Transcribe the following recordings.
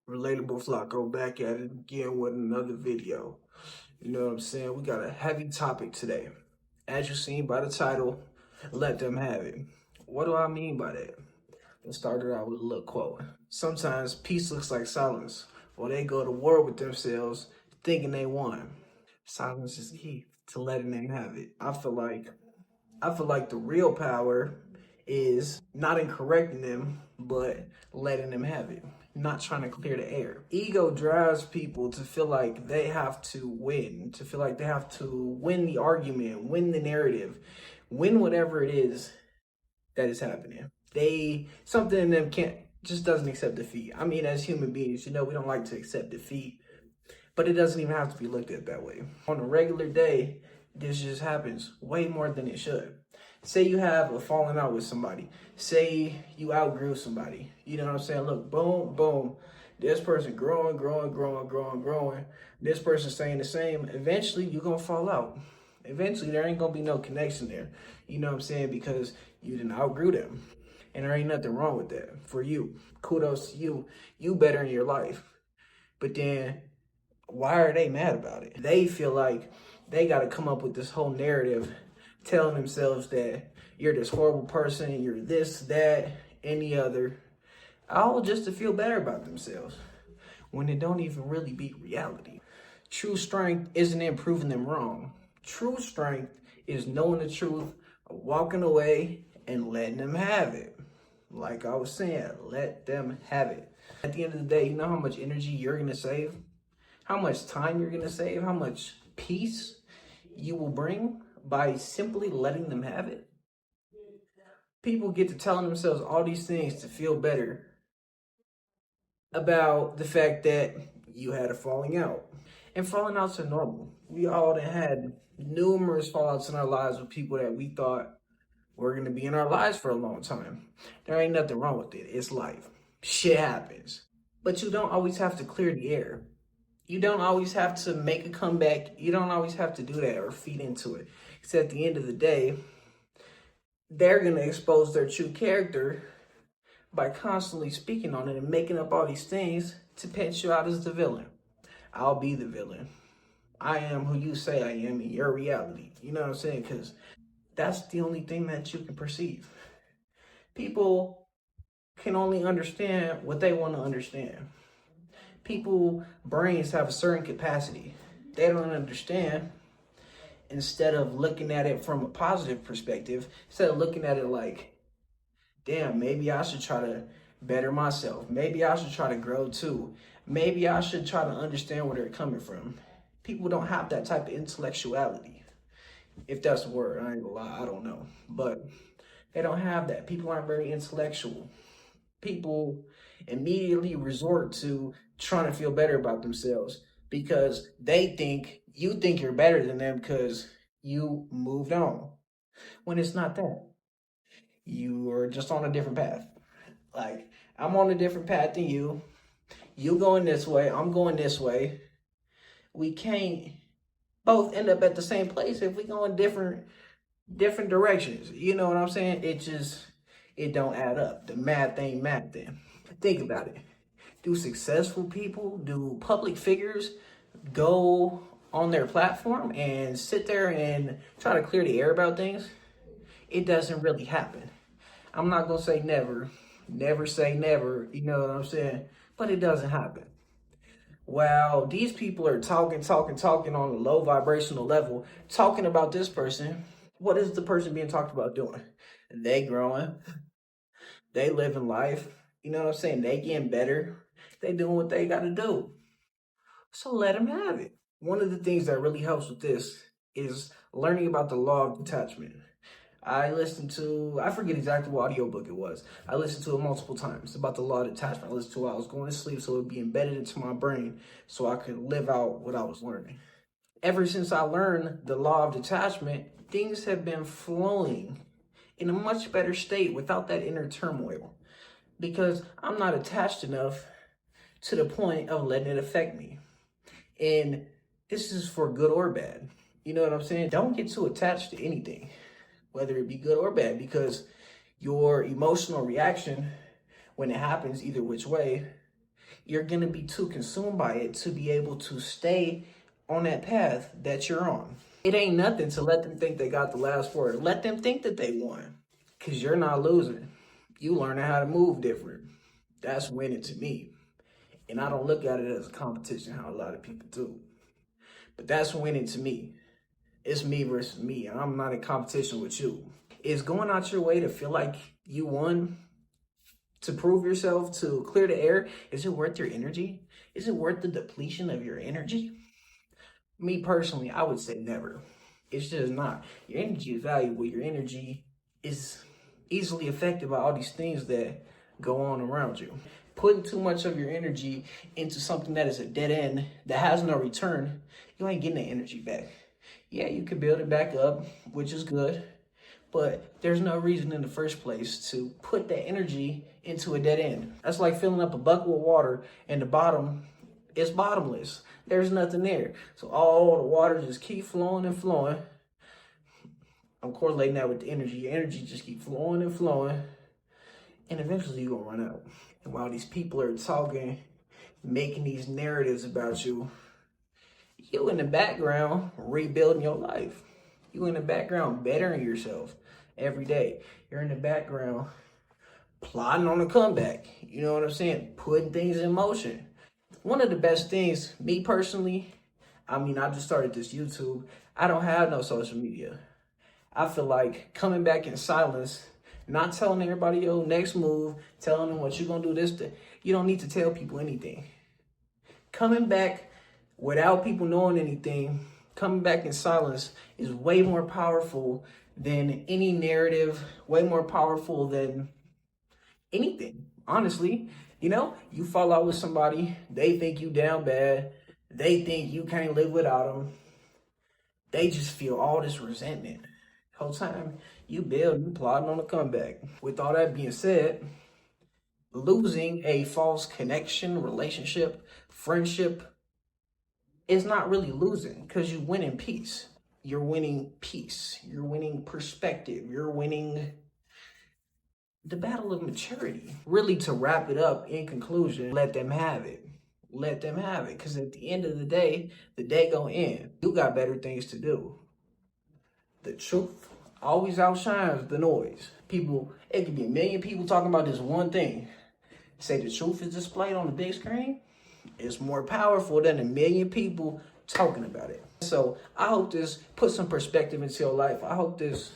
Relatable Flocko back at it again with another video. You know what I'm saying? We got a heavy topic today. As you seen by the title, let them have it. What do I mean by that? Let's start it out with a little quote. Sometimes peace looks like silence, or they go to war with themselves thinking they won. Silence is key to letting them have it. I feel like the real power is not in correcting them, but letting them have it, not trying to clear the air. Ego drives people to feel like they have to win, to feel like they have to win the argument, win the narrative, win whatever it is that is happening. Something in them can't, just doesn't accept defeat. I mean, as human beings, we don't like to accept defeat, but it doesn't even have to be looked at that way. On a regular day, this just happens way more than it should. Say you have a falling out with somebody. Say you outgrew somebody. You know what I'm saying? Look, boom, boom. This person growing. This person staying the same. Eventually, you're going to fall out. Eventually, there ain't going to be no connection there. You know what I'm saying? Because you didn't outgrew them. And there ain't nothing wrong with that for you. Kudos to you. You better in your life. But then, why are they mad about it? They feel like they got to come up with this whole narrative telling themselves that you're this horrible person, you're this, that, any other, all just to feel better about themselves when it don't even really beat reality. True strength isn't in proving them wrong. True strength is knowing the truth, walking away, and letting them have it. Like I was saying, let them have it. At the end of the day, you know how much energy you're going to save? How much time you're going to save? How much peace you will bring by simply letting them have it? People get to telling themselves all these things to feel better about the fact that you had a falling out. And falling outs are normal. We all had numerous fallouts in our lives with people that we thought were going to be in our lives for a long time. There ain't nothing wrong with it. It's life. Shit happens. But you don't always have to clear the air. You don't always have to make a comeback. You don't always have to do that or feed into it. Because at the end of the day, they're going to expose their true character by constantly speaking on it and making up all these things to paint you out as the villain. I'll be the villain. I am who you say I am in your reality. You know what I'm saying? Because that's the only thing that you can perceive. People can only understand what they want to understand. People brains have a certain capacity. They don't understand. Instead of looking at it from a positive perspective, instead of looking at it like, damn, maybe I should try to better myself. Maybe I should try to grow too. Maybe I should try to understand where they're coming from. People don't have that type of intellectuality. If that's a word, I ain't gonna lie, I don't know. But they don't have that. People aren't very intellectual. People immediately resort to trying to feel better about themselves because you think you're better than them because you moved on. When it's not that. You are just on a different path. Like, I'm on a different path than you. You going this way, I'm going this way. We can't both end up at the same place if we go in different directions. You know what I'm saying? It don't add up. The math ain't math then. Think about it. Do successful people, do public figures go on their platform and sit there and try to clear the air about things? It doesn't really happen. I'm not going to say never. Never say never. You know what I'm saying? But it doesn't happen. While these people are talking on a low vibrational level, talking about this person, what is the person being talked about doing? They growing. They living life. You know what I'm saying? They getting better. They doing what they got to do. So let them have it. One of the things that really helps with this is learning about the law of detachment. I forget exactly what audiobook it was. I listened to it multiple times about the law of detachment. I listened to it while I was going to sleep so it would be embedded into my brain so I could live out what I was learning. Ever since I learned the law of detachment, things have been flowing in a much better state without that inner turmoil because I'm not attached enough to the point of letting it affect me. And this is for good or bad. You know what I'm saying? Don't get too attached to anything, whether it be good or bad, because your emotional reaction when it happens either which way You're going to be too consumed by it to be able to stay on that path that you're on. It ain't nothing to let them think they got the last word. Let them think that they won, because you're not losing. You learning how to move different. That's winning to me. And I don't look at it as a competition, how a lot of people do. But that's winning to me. It's me versus me. I'm not in competition with you. Is going out your way to feel like you won, to prove yourself, to clear the air, is it worth your energy? Is it worth the depletion of your energy? Me personally, I would say never. It's just not. Your energy is valuable. Your energy is easily affected by all these things that go on around you. Putting too much of your energy into something that is a dead end, that has no return, you ain't getting the energy back. Yeah, you can build it back up, which is good, but there's no reason in the first place to put that energy into a dead end. That's like filling up a bucket with water and the bottom is bottomless. There's nothing there. So all the water just keep flowing and flowing. I'm correlating that with the energy. Your energy just keep flowing and flowing, and eventually you're gonna run out. And while these people are talking, making these narratives about you, you in the background rebuilding your life. You in the background bettering yourself every day. You're in the background plotting on a comeback. You know what I'm saying? Putting things in motion. One of the best things, me personally, I just started this YouTube. I don't have no social media. I feel like coming back in silence, not telling everybody your next move, telling them what you're going to do this. You don't need to tell people anything. Coming back without people knowing anything, coming back in silence is way more powerful than any narrative, way more powerful than anything, honestly. You know, you fall out with somebody, they think you down bad, they think you can't live without them. They just feel all this resentment. The whole time you build, you plotting on a comeback. With all that being said, losing a false connection, relationship, friendship is not really losing, because you win in peace. You're winning peace. You're winning perspective. You're winning the battle of maturity. Really, to wrap it up, in conclusion, let them have it. Let them have it. Because at the end of the day gonna end. You got better things to do. The truth always outshines the noise. People, it could be a million people talking about this one thing. Say the truth is displayed on the big screen, it's more powerful than a million people talking about it. So I hope this put some perspective into your life. I hope this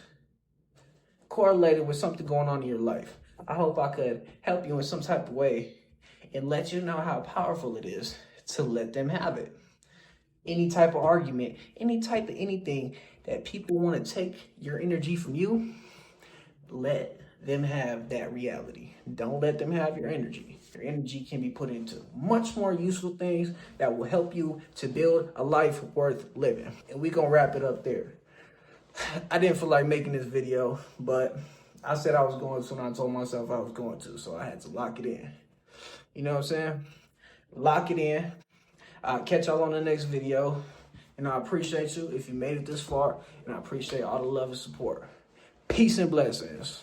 correlated with something going on in your life. I hope I could help you in some type of way and let you know how powerful it is to let them have it. Any type of argument, any type of anything that people want to take your energy from you, let them have that reality. Don't let them have your energy. Your energy can be put into much more useful things that will help you to build a life worth living. And we're going to wrap it up there. I didn't feel like making this video, but I said I was going to, and I told myself I was going to, so I had to lock it in. You know what I'm saying? Lock it in. I'll catch y'all on the next video, and I appreciate you if you made it this far, and I appreciate all the love and support. Peace and blessings.